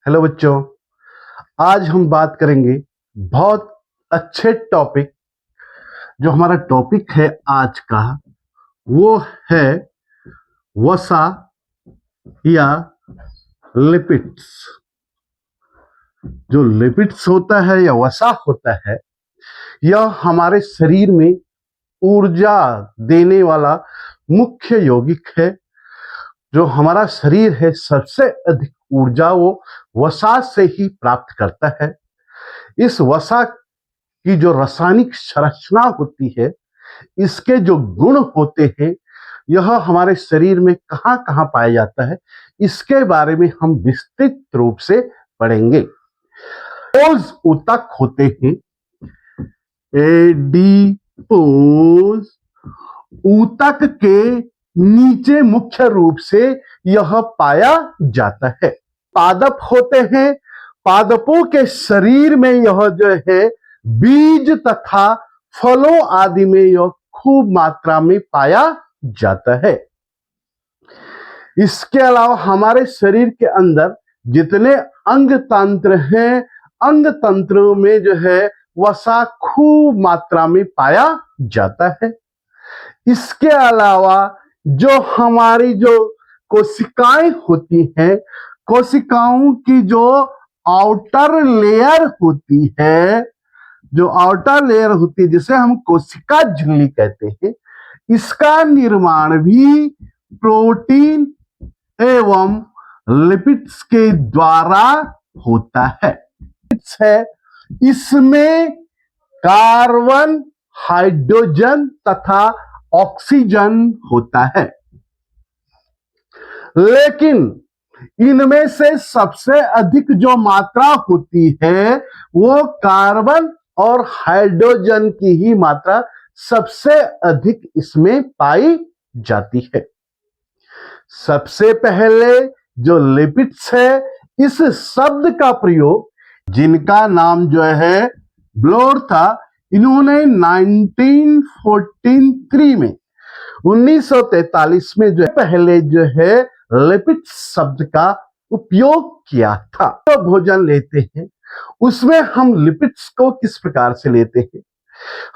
Hello बच्चों, आज हम बात करेंगे बहुत अच्छे टॉपिक। जो हमारा टॉपिक है आज का वो है वसा या लिपिड्स। जो लिपिड्स होता है या वसा होता है, यह हमारे शरीर में ऊर्जा देने वाला मुख्य यौगिक है। जो हमारा शरीर है सबसे अधिक ऊर्जा वो वसा से ही प्राप्त करता है। इस वसा की जो रासायनिक संरचना होती है, इसके जो गुण होते हैं, यह हमारे शरीर में कहां कहां पाया जाता है, इसके बारे में हम विस्तृत रूप से पढ़ेंगे। पोज ऊतक होते हैं, एडिपोज ऊतक के नीचे मुख्य रूप से यह पाया जाता है। पादप होते हैं, पादपों के शरीर में यह जो है बीज तथा फलों आदि में यह खूब मात्रा में पाया जाता है। इसके अलावा हमारे शरीर के अंदर जितने अंग तंत्र हैं, अंग तंत्रों में जो है वसा खूब मात्रा में पाया जाता है। इसके अलावा जो हमारी जो कोशिकाएं होती हैं, कोशिकाओं की जो आउटर लेयर होती है, जो आउटर लेयर होती है जिसे हम कोशिका झिल्ली कहते हैं, इसका निर्माण भी प्रोटीन एवं लिपिड्स के द्वारा होता है। इसमें कार्बन, हाइड्रोजन तथा ऑक्सीजन होता है, लेकिन इनमें से सबसे अधिक जो मात्रा होती है वो कार्बन और हाइड्रोजन की ही मात्रा सबसे अधिक इसमें पाई जाती है। सबसे पहले जो लिपिड्स है, इस शब्द का प्रयोग जिनका नाम जो है ब्लोर था, इन्होंने 1943 में 1943 में जो पहले जो है लिपिड्स शब्द का उपयोग किया था। तो भोजन लेते हैं उसमें हम लिपिड्स को किस प्रकार से लेते हैं।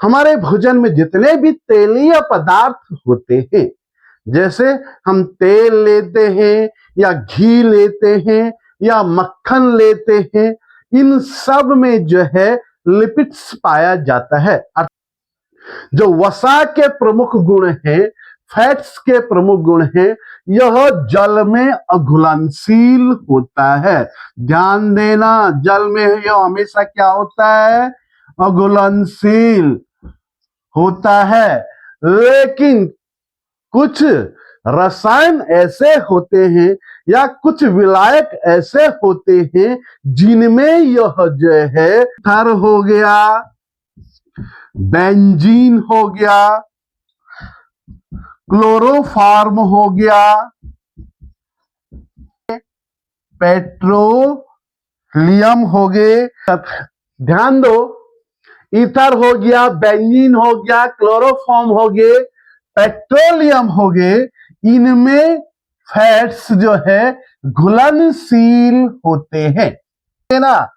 हमारे भोजन में जितने भी तेलीय पदार्थ होते हैं, जैसे हम तेल लेते हैं या घी लेते हैं या मक्खन लेते हैं, इन सब में जो है लिपिड्स पाया जाता है। जो वसा के प्रमुख गुण हैं, फैट्स के प्रमुख गुण हैं, यह जल में अघुलनशील होता है। ध्यान देना, जल में यह हमेशा क्या होता है? अघुलनशील होता है। लेकिन कुछ रसायन ऐसे होते हैं या कुछ विलायक ऐसे होते हैं जिनमें यह जो है थर हो गया, बेंजीन हो गया, क्लोरोफॉर्म हो गया, पेट्रोलियम हो गए। ध्यान दो, ईथर हो गया, बेंजीन हो गया, क्लोरोफॉर्म हो गए, पेट्रोलियम हो गए। इनमें फैट्स जो है घुलनशील होते हैं ना।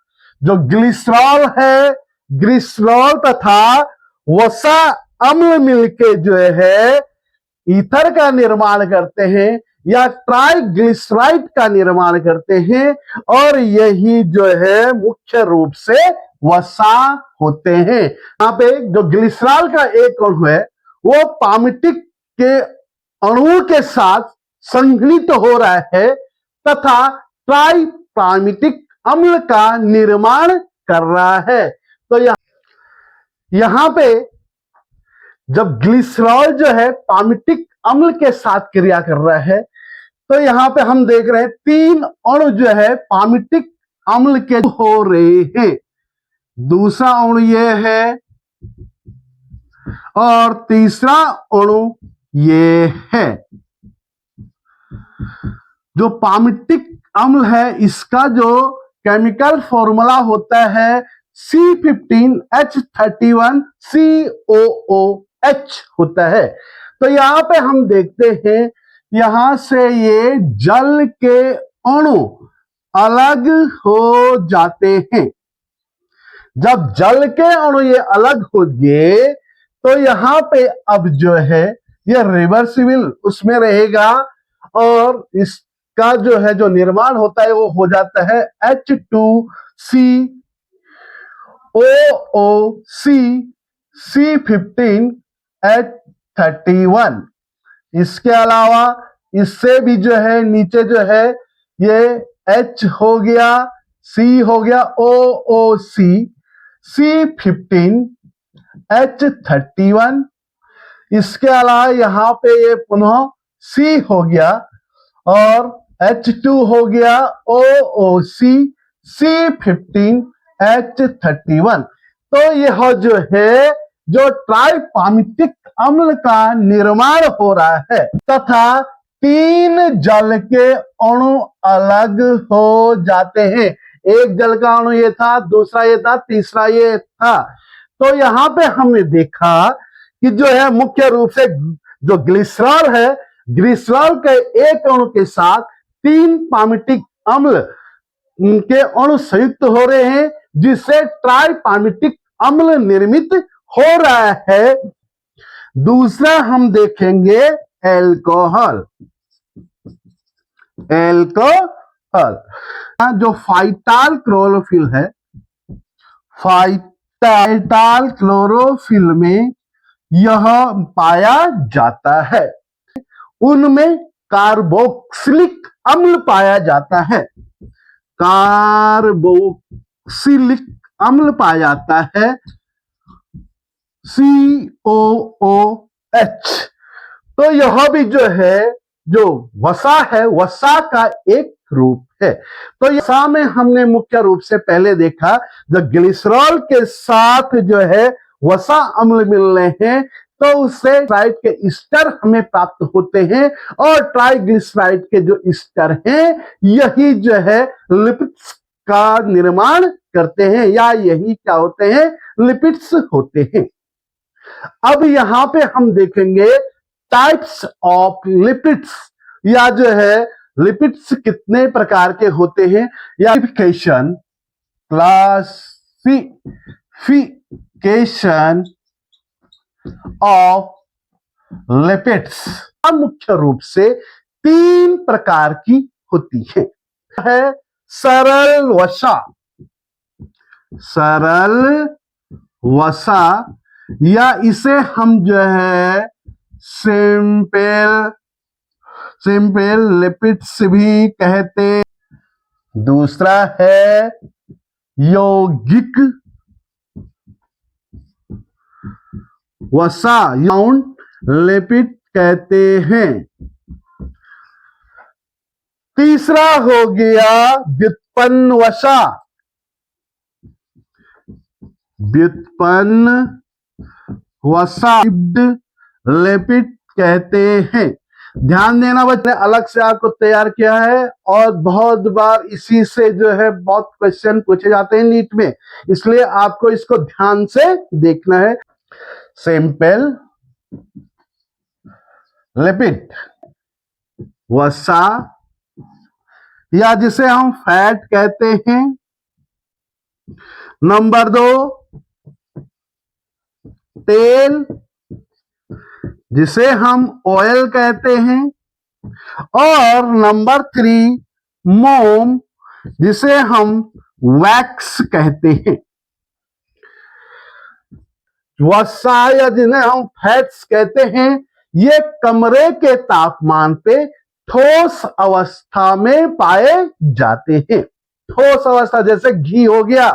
जो ग्लिसरॉल है, ग्लिसरॉल तथा वसा अम्ल मिलके जो है ईथर का निर्माण करते हैं या ट्राइग्लिसराइड का निर्माण करते हैं, और यही जो है मुख्य रूप से वसा होते हैं। यहाँ पे जो ग्लिसरॉल का एक अणु है वो पामिटिक के अणुओं के साथ संघनित हो रहा है तथा ट्राइपामिटिक अम्ल का निर्माण कर रहा है। तो यहां पे जब ग्लिसरॉल जो है पामिटिक अम्ल के साथ क्रिया कर रहा है, तो यहां पे हम देख रहे हैं 3 अणु जो है पामिटिक अम्ल के हो रहे हैं। दूसरा अणु ये है और तीसरा अणु ये है। जो पामिटिक अम्ल है इसका जो केमिकल फॉर्मूला होता है C15H31COOH होता है। तो यहां पे हम देखते हैं, यहां से ये जल के अणु अलग हो जाते हैं। जब जल के अणु ये अलग हो गए तो यहां पे अब जो है ये रिवर्सिबल उसमें रहेगा और इसका जो है जो निर्माण होता है वो हो जाता है H2C OOC C15H31। इसके अलावा इससे भी जो है नीचे जो है ये H हो गया, C हो गया, OOC C15H31। इसके अलावा यहां पे ये पुनः C हो गया और H2 हो गया OOC C15H31। तो यह जो है जो ट्राइपामिटिक अम्ल का निर्माण हो रहा है तथा 3 जल के अणु अलग हो जाते हैं। एक जल का अणु ये था, दूसरा ये था, तीसरा ये था। तो यहां पे हमने देखा कि जो है मुख्य रूप से जो ग्लिसरॉल है, ग्लिसरॉल के एक अणु के साथ 3 पामिटिक अम्ल के अणु संयुक्त हो रहे हैं जिससे ट्राइपामिटिक अम्ल निर्मित हो रहा है। दूसरा हम देखेंगे एल्कोहल। एल्कोहल जो फाइटाल क्लोरोफिल है, फाइटाल क्लोरोफिल में यह पाया जाता है। उनमें कार्बोक्सिलिक अम्ल पाया जाता है, कार्बोक्सिलिक अम्ल पाया जाता है COOH। तो यह भी जो है जो वसा है, वसा का एक रूप है। तो वसा में हमने मुख्य रूप से पहले देखा जब ग्लिसरॉल के साथ जो है वसा अम्ल मिल रहे हैं तो उससे ट्राइड के ईस्टर हमें प्राप्त होते हैं और ट्राइग्लिसराइड के जो ईस्टर हैं यही जो है लिपिड्स का निर्माण करते हैं या यही क्या होते हैं, लिपिड्स होते हैं। अब यहां पे हम देखेंगे टाइप्स ऑफ लिपिड्स या जो है लिपिड्स कितने प्रकार के होते हैं या क्लासिफिकेशन ऑफ लिपिड्स मुख्य रूप से 3 प्रकार की होती है सरल वसा, सरल वसा या इसे हम जो है सिंपल लिपिड्स भी कहते। दूसरा है यौगिक वसा, लिपिड कहते हैं। तीसरा हो गया व्युत्पन्न वसा, व्युत्पन्न वसा लिपिड कहते हैं। ध्यान देना बच्चे, अलग से आपको तैयार किया है और बहुत बार इसी से जो है बहुत क्वेश्चन पूछे जाते हैं नीट में, इसलिए आपको इसको ध्यान से देखना है। सिंपल लिपिड वसा या जिसे हम फैट कहते हैं। नंबर 2 तेल जिसे हम ऑयल कहते हैं और नंबर 3 मोम जिसे हम वैक्स कहते हैं। वसा या जिन्हें हम फैट्स कहते हैं ये कमरे के तापमान पे ठोस अवस्था में पाए जाते हैं। ठोस अवस्था जैसे घी हो गया,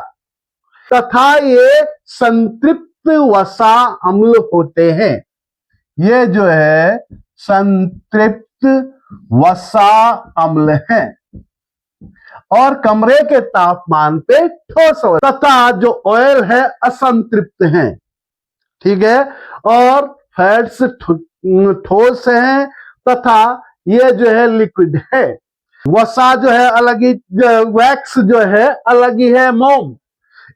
तथा ये संतृप्त वसा अम्ल होते हैं। ये जो है संतृप्त वसा अम्ल है और कमरे के तापमान पे ठोस अवस्था, तथा जो ऑयल है असंतृप्त है, ठीक है, और फैट्स ठोस हैं तथा ये जो है लिक्विड है। वसा जो है अलग ही, वैक्स जो है अलग ही है, मोम।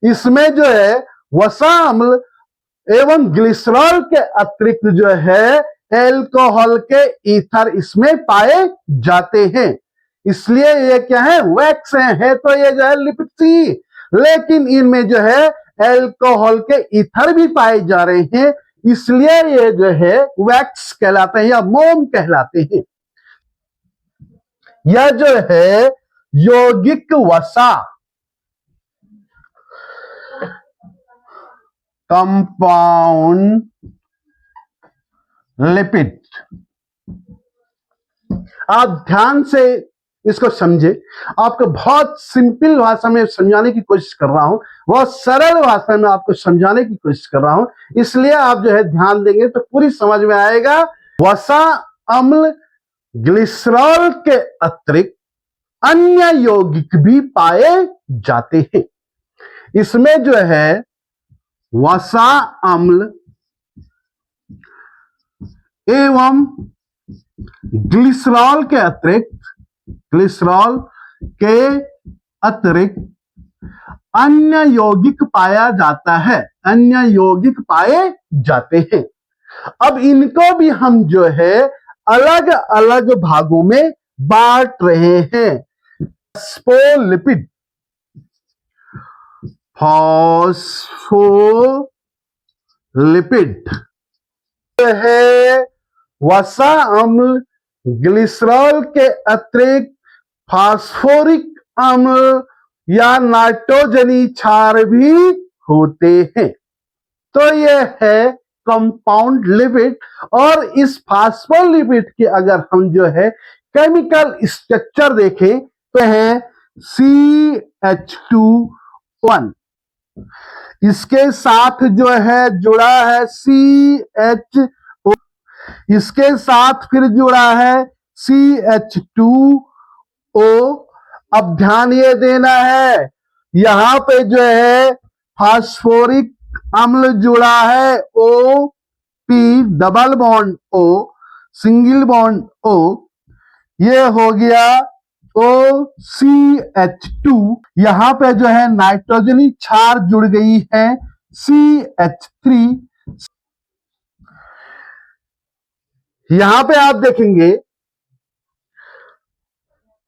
इसमें जो है वसा अम्ल एवं ग्लिसरॉल के अतिरिक्त जो है एल्कोहल के ईथर इसमें पाए जाते हैं। इसलिए ये क्या है, वैक्स है तो ये जो है लिपिड सी, लेकिन इनमें जो है एल्कोहल के ईथर भी पाए जा रहे हैं, इसलिए ये जो है वैक्स कहलाते हैं या मोम कहलाते हैं। यह जो है यौगिक वसा, कंपाउंड लिपिड। आप ध्यान से इसको समझे, आपको बहुत सिंपल भाषा में समझाने की कोशिश कर रहा हूं, बहुत सरल भाषा में आपको समझाने की कोशिश कर रहा हूं, इसलिए आप जो है ध्यान देंगे तो पूरी समझ में आएगा। वसा अम्ल ग्लिसरॉल के अतिरिक्त अन्य यौगिक भी पाए जाते हैं। इसमें जो है वसा अम्ल एवं ग्लिसरॉल के अतिरिक्त अन्य यौगिक पाया जाता है, अन्य यौगिक पाए जाते हैं। अब इनको भी हम जो है अलग अलग भागों में बांट रहे हैं। फॉस्फोलिपिड, फॉस्फोलिपिड है वसा अम्ल ग्लिसरॉल के अतिरिक्त फास्फोरिक अम्ल या नाइट्रोजनी क्षार भी होते हैं, तो यह है कंपाउंड लिपिड। और इस फास्फोलिपिड के अगर हम जो है केमिकल स्ट्रक्चर देखें तो है CH2 इसके साथ जो है जुड़ा है CHO, इसके साथ फिर जुड़ा है CH2O। अब ध्यान ये देना है, यहां पे जो है फास्फोरिक अम्ल जुड़ा है OP double bond O single bond O, ये हो गया OCH2। यहां पे जो है नाइट्रोजनी क्षार जुड़ गई है CH3। यहां पे आप देखेंगे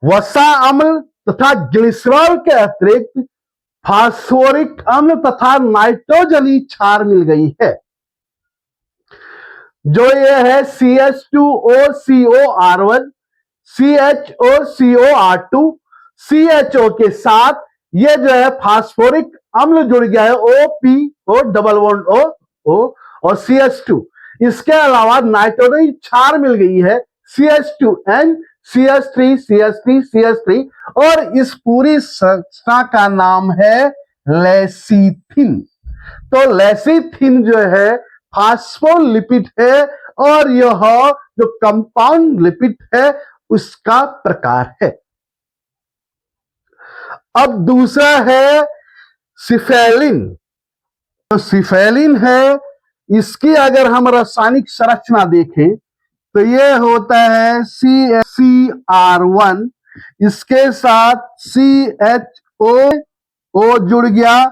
वसा अम्ल तथा ग्लिसरॉल के अतिरिक्त फास्फोरिक अम्ल तथा नाइट्रोजनी क्षार मिल गई है, जो ये है CH2OCOR1 CHOCOR2 CHO के साथ ये जो है फास्फोरिक अम्ल जुड़ गया है OPO डबल बॉन्ड O और CH2। इसके अलावा नाइट्रोजन क्षार मिल गई है CH2N CH3 और इस पूरी संरचना का नाम है लेसिथिन। तो लेसिथिन जो है फास्फोलिपिड है और यह जो कंपाउंड लिपिड है उसका प्रकार है। अब दूसरा है सिफेलिन। तो सिफेलिन है, इसकी अगर हम रासायनिक संरचना देखें तो ये होता है CCR1, इसके साथ CHO जुड़ गया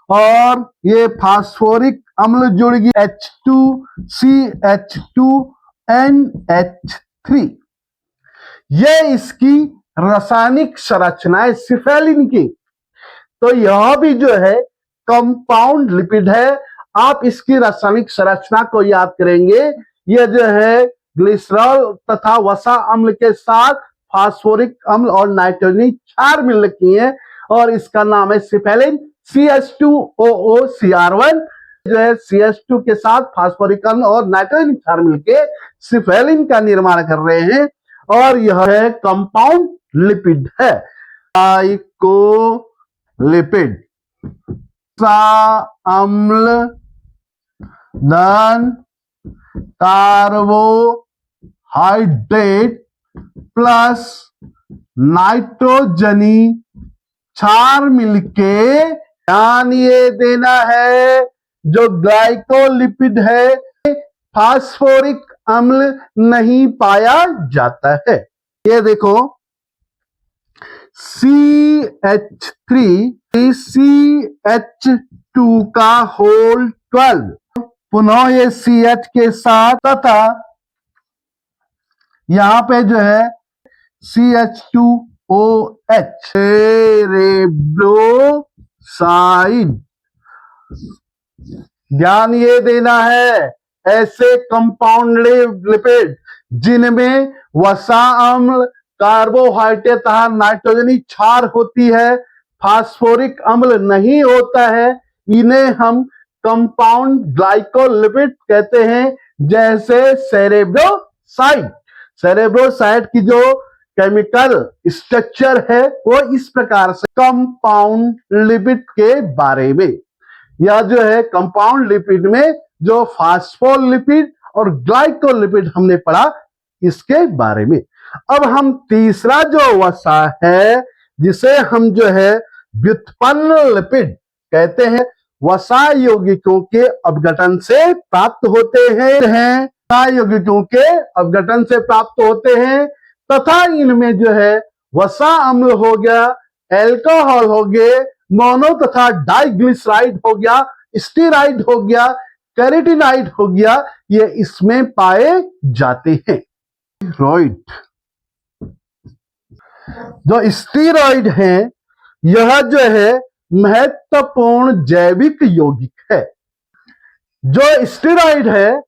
और ये फास्फोरिक अम्ल जुड़ गया H2CH2NH3। ये इसकी रासायनिक संरचना है सिफेलिन की। तो यह भी जो है कंपाउंड लिपिड है। आप इसकी रासायनिक संरचना को याद करेंगे, यह जो है ग्लिसरॉल तथा वसा अम्ल के साथ फास्फोरिक अम्ल और नाइट्रोजनी क्षार मिल रखी है और इसका नाम है सिफेलिन। CH2OOCR1 जो है CH2 के साथ फास्फोरिक अम्ल और नाइट्रोजन क्षार मिलकर सिफेलिन का निर्माण कर रहे हैं और यह है कंपाउंड लिपिड है। ग्लाइकोलिपिड अम्ल धन कार्बोहाइड्रेट प्लस नाइट्रोजनी क्षार मिलके, ध्यान ये देना है जो ग्लाइकोलिपिड है फास्फोरिक अम्ल नहीं पाया जाता है। ये देखो CH3CH2 का होल 12, पुनः ये CH के साथ तथा यहां पे जो है CH2 OH, सेरेब्रोसाइड। ध्यान ये देना है, ऐसे कंपाउंड लिपिड जिनमें वसा अम्ल, कार्बोहाइड्रेट तथा नाइट्रोजनी क्षार होती है, फास्फोरिक अम्ल नहीं होता है, इन्हें हम कंपाउंड ग्लाइकोलिपिड कहते हैं। जैसे सेरेब्रोसाइड, सेरेब्रोसाइड की जो केमिकल स्ट्रक्चर है वो इस प्रकार से। कंपाउंड लिपिड के बारे में, यह जो है कंपाउंड लिपिड में जो फास्फोलिपिड और ग्लाइकोलिपिड हमने पढ़ा, इसके बारे में। अब हम तीसरा जो वसा है जिसे हम जो है व्युत्पन्न लिपिड कहते हैं, वसा यौगिकों के अपघटन से प्राप्त होते हैं, यौगिकों के अपघटन से प्राप्त होते हैं तथा इनमें जो है वसा अम्ल हो गया, एल्कोहल हो गए, मोनो तथा डाइग्लिसराइड हो गया, स्टीराइड हो गया, कैरेटिनाइड हो गया, ये इसमें पाए जाते हैं। स्टीरॉइड, जो स्टीरॉइड है यह जो है महत्वपूर्ण जैविक यौगिक है। जो स्टीरॉइड है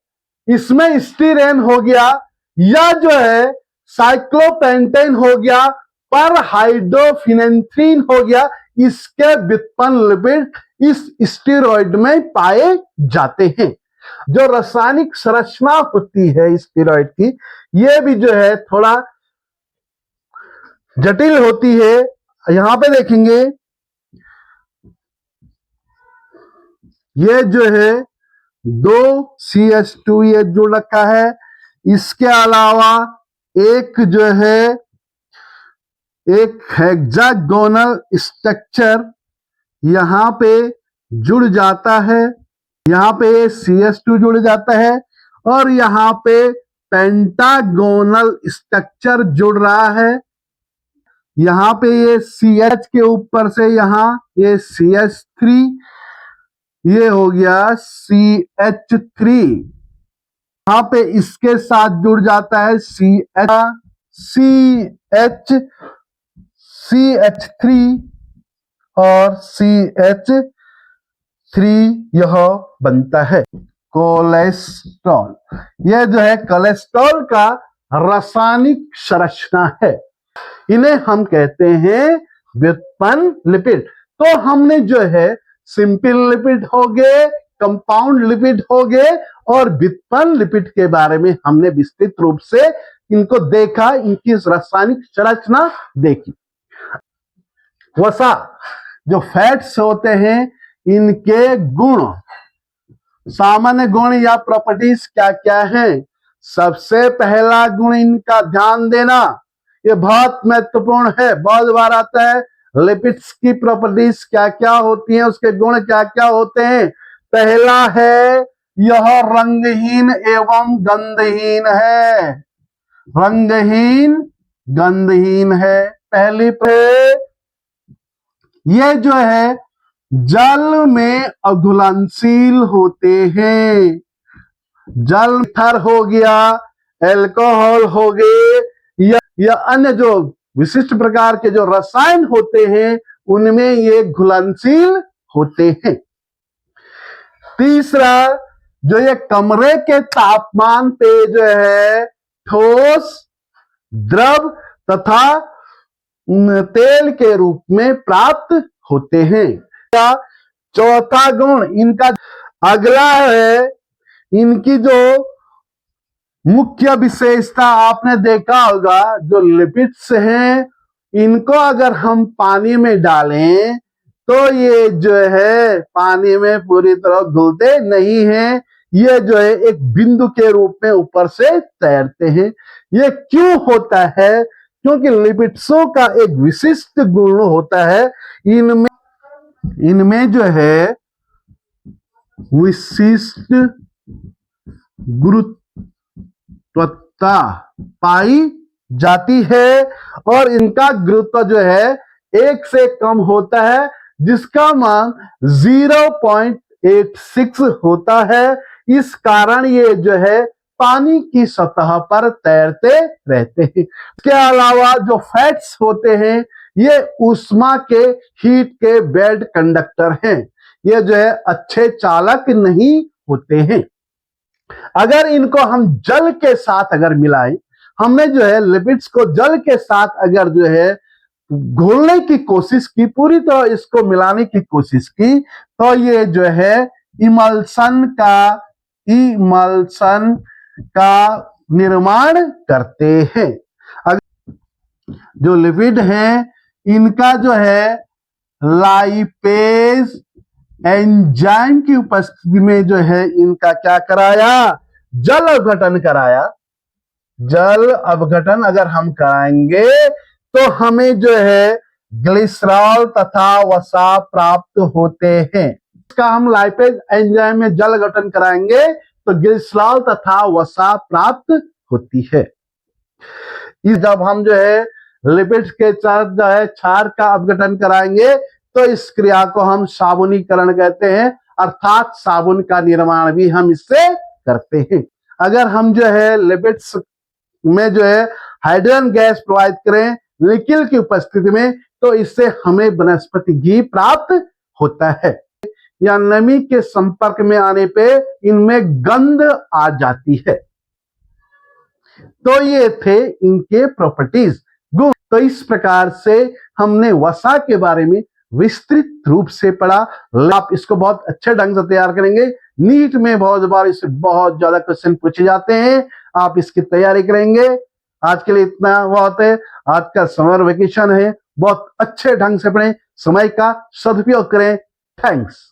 इसमें स्टीरेन हो गया या जो है साइक्लोपेंटेन हो गया, पर हाइड्रोफिनेंथ्रीन हो गया, इसके व्युत्पन्न लिपिड इस स्टीरॉइड में पाए जाते हैं। जो रासायनिक संरचना होती है स्टीरॉइड की, ये भी जो है थोड़ा जटिल होती है। यहां पे देखेंगे ये जो है 2 CH2 ये जुड़ रखा है, इसके अलावा एक जो है एक हेक्सागोनल स्ट्रक्चर यहां पे जुड़ जाता है, यहां पे CH2 जुड़ जाता है और यहां पे पेंटागोनल स्ट्रक्चर जुड़ रहा है। यहां पे ये CH के ऊपर से यहां ये CH3, ये हो गया CH3, यहां पे इसके साथ जुड़ जाता है CH3 और CH3 यह बनता है कोलेस्ट्रॉल। यह जो है कोलेस्ट्रॉल का रासायनिक संरचना है, इन्हें हम कहते हैं व्युत्पन्न लिपिड। तो हमने जो है सिंपल लिपिड हो गए, कंपाउंड लिपिड हो गए और व्युत्पन्न लिपिड के बारे में हमने विस्तृत रूप से इनको देखा, इनकी रासायनिक संरचना देखी। वसा जो फैट्स होते हैं इनके गुण, सामान्य गुण या प्रॉपर्टीज क्या क्या हैं? सबसे पहला गुण इनका ध्यान देना, ये बहुत महत्वपूर्ण है, बहुत बार आता है लिपिड्स की प्रॉपर्टीज क्या क्या होती हैं, उसके गुण क्या क्या होते हैं। पहला है यह रंगहीन एवं गंधहीन है, रंगहीन गंधहीन है। पहली पे ये जो है जल में अघुलनशील होते हैं, जल थर हो गया, एल्कोहल हो गए या अन्य जो विशिष्ट प्रकार के जो रसायन होते हैं उनमें ये घुलनशील होते हैं। तीसरा, जो ये कमरे के तापमान पे जो है ठोस, द्रव तथा तेल के रूप में प्राप्त होते हैं। चौथा गुण इनका अगला है, इनकी जो मुख्य विशेषता आपने देखा होगा, जो लिपिड्स हैं इनको अगर हम पानी में डालें तो ये जो है पानी में पूरी तरह घुलते नहीं हैं, ये जो है एक बिंदु के रूप में ऊपर से तैरते हैं। ये क्यों होता है? क्योंकि लिपिड्सों का एक विशिष्ट गुण होता है, इनमें जो है विशिष्ट गुरुत्वता पाई जाती है और इनका गुरुत्व जो है 1 से कम होता है, जिसका मान 0.86 होता है। इस कारण ये जो है पानी की सतह पर तैरते रहते हैं। इसके अलावा जो फैट्स होते हैं ये ऊष्मा के, हीट के बैड कंडक्टर हैं। ये जो है अच्छे चालक नहीं होते हैं। अगर इनको हम जल के साथ अगर मिलाएं, हमने जो है लिपिड्स को जल के साथ अगर जो है घोलने की कोशिश की, पूरी तरह इसको मिलाने की कोशिश की, तो ये जो है इमल्सन का निर्माण करते हैं। जो लिपिड हैं इनका जो है लाइपेज एंजाइम की उपस्थिति में जो है इनका क्या कराया, जल अपघटन कराया। जल अपघटन अगर हम कराएंगे तो हमें जो है ग्लिसरॉल तथा वसा प्राप्त होते हैं। इसका हम लाइपेज एंजाइम में जल अपघटन कराएंगे तो ग्लिसरॉल तथा वसा प्राप्त होती है। जब हम जो है लिपिड्स के साथ जो है क्षार का अपघटन कराएंगे तो इस क्रिया को हम साबुनीकरण कहते हैं, अर्थात साबुन का निर्माण भी हम इससे करते हैं। अगर हम जो है लिपिड्स में जो है हाइड्रोजन गैस प्रोवाइड करें निकिल की उपस्थिति में तो इससे हमें वनस्पति घी प्राप्त होता है। या नमी के संपर्क में आने पे इनमें गंध आ जाती है। तो ये थे इनके प्रॉपर्टीज, गुण। तो इस प्रकार से हमने वसा के बारे में विस्तृत रूप से पढ़ा। आप इसको बहुत अच्छे ढंग से तैयार करेंगे। नीट में बहुत बार इससे बहुत ज्यादा क्वेश्चन पूछे जाते हैं, आप इसकी तैयारी करेंगे। आज के लिए इतना बहुत है। आज का समर वेकेशन है, बहुत अच्छे ढंग से पढ़ें, समय का सदुपयोग करें। थैंक्स।